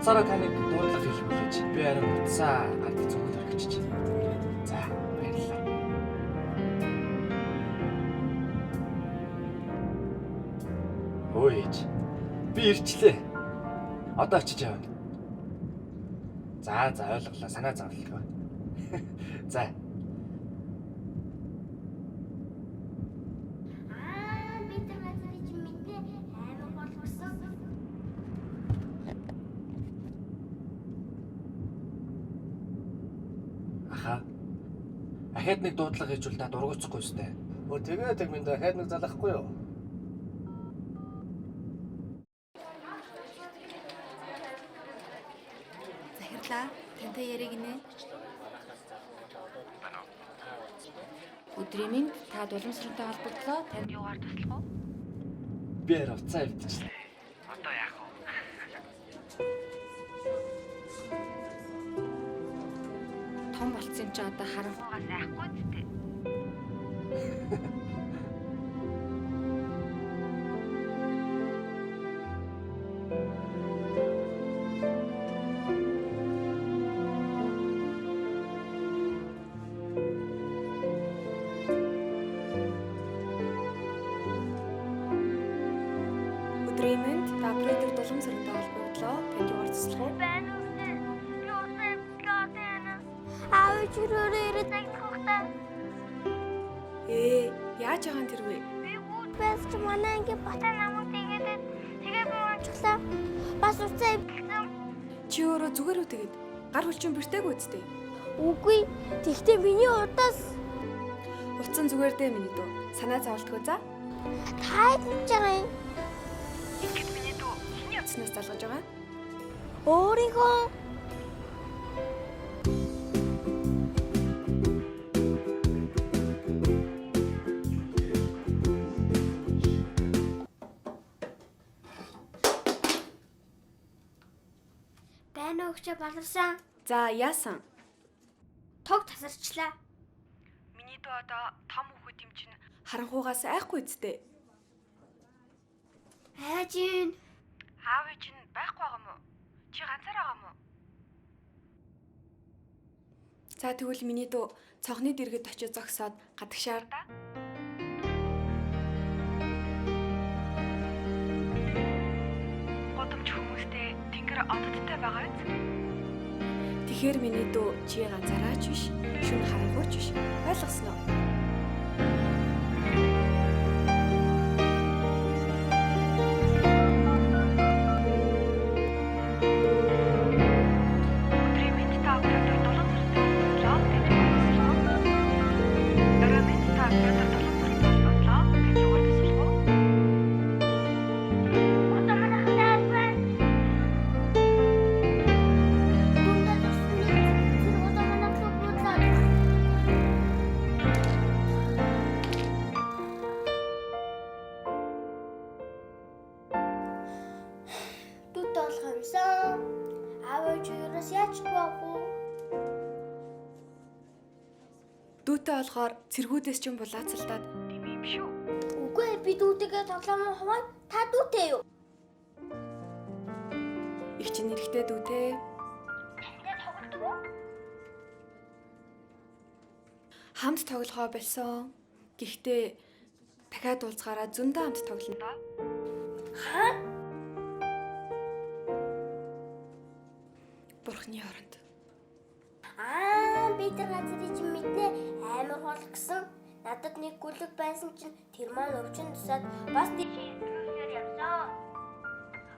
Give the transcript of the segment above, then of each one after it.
Буцаараа таныг дуудлага хийж хүлээж. Би харин буцаа ганц цогт орчихчих. За, баярлалаа. Өө ээж. Би ирчлээ. Одоо очиж явна. За ойлголоо. Санаа зовлоо. За. Би тэр газрыг мэдээ аймаг болгосон. Аха. Ахаад нэг дуудлага хийжүүл та дургуцахгүй сте. Өө тэгээд минь дахиад нэг залахгүй юу? Захирлаа. Тантай яриг нэ. Өдрийн минь та дуламжралтай холбогдлоо. Танд юугаар туслах уу? Би арай уцаа явдчихлаа. Одоо яах вэ? Том болцсон чи одоо харанхуйгаас айхгүй зү. Өдрийн минь та оператор дуламжралтай холбогдлоо. Танд юугаар туслах уу? Байна уу? Юу байна? Аавч өрөөрөө ирээд агтхахтаа. Яаж байгаа юм тэрвээ? Би гүйд байж ч манай анги батан намууд игээд тэгээ би унчлаа. Бас уцаа ивдэлсэн. Чи өөрөө зүгээр үү тэгээд? Гар хүлчин бэртэйг үсттэй. Үгүй. Тэгтээ миний удаас Утсан зүгээр дээ миний дүү. Санаа зовлтгоо за. таад гэж байгаа юм. Ингээд миний дүү хиний Утснаас залгаж байгаа. Өөрийгөө байна уу гэж баларсан. За яасан? Тог тасарчлаа. миний дүү одоо том хүүхэд юм чинь Харанхуйгаас айхгүй үсттэй. Аажин аав ээж нь байхгүй байгаа мó? Чи ганцаар байгаа мó? За тэгвэл миний дүү цонхны дэргэд очиж зогсоод гадагшаар да. Годомч хүмүүстэй тэнгэр ододтой байгаа биз? Тэгэхээр миний дүү чи ганцаараач биш, шүн харанхуйч биш. Ойлгосноо? Өдрийн минь та оператор дуламжралтай холбогдлоо. Танд юугаар туслах уу? Орой минь та оператор дуламжралтай холбогдлоо. Танд юугаар туслах уу? одоо манай хатаас байна. Бүгд тусны зэрэг одоо манай клуб бодлоо. Тут болох юмсан. Аавч юураас яаж боох вэ? Дүүтэй болохоор цэргүүдээс ч юм булаацалтаад Тийм юм шүү. Үгүй би дүүтэйгээ тоглоом хаваа. Та дүүтэй юу? их чинь эрэхтэй дүүтэй. Тантай тоглодог уу? Хамт тоглохоо болсон. Гэхдээ дахиад уулзгаараа зөндөө хамт тоглоно. Хаа? Бурхны оронд. Би тэр газрыг чинь мэднэ. Аймаг болгосон. Надад нэг гүлэг байсан чинь тэр маань өвчин тусаад бас тийш ирүүлгээр явсан.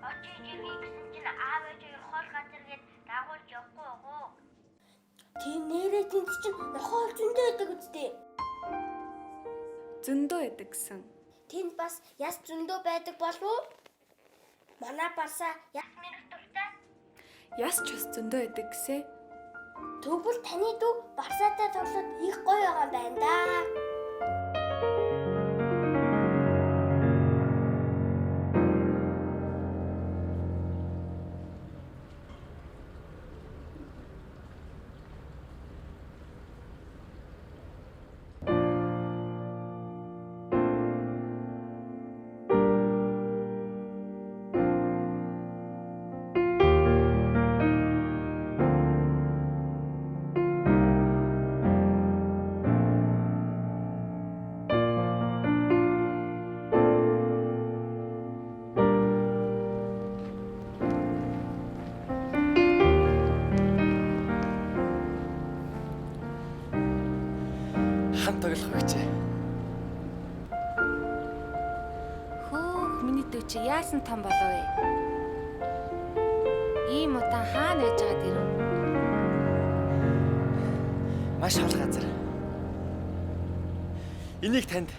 Очиж ирэх гэсэн чинь аав ээж хоёр газар гээд дагуулж явахгүй уу? Тийм нэрээ тэнд чинь нохол зөндөө байдаг үстэй. Зөндөө яадаг гэсэн. Тэнд бас яс зөндөө байдаг болов уу? Манай басаа яс мэрэг дуртай. Яс ч бас зөндөө яадаг гэсэ. Тэгвэл таны дүү барсаатай тоглоод их гоё байгаа юм байна да. тоглох гэжээ. Хөөх миний дүү чи яасан том болов вэ? Ийм удаан хаана байж байгаа дэрв? Маш хол газар. Энийг танд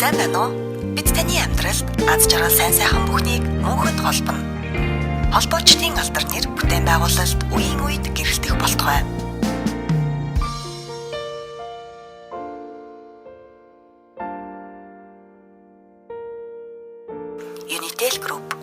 Сайн байна уу? Бид таны амьдралд аз жаргал сайн сайхан бүхнийг мөнхөд холбоно. Холбоочдын алдар нэр бүтээн байгуулалт үеийн үед гэрэлтэх болтугай. Unitel Group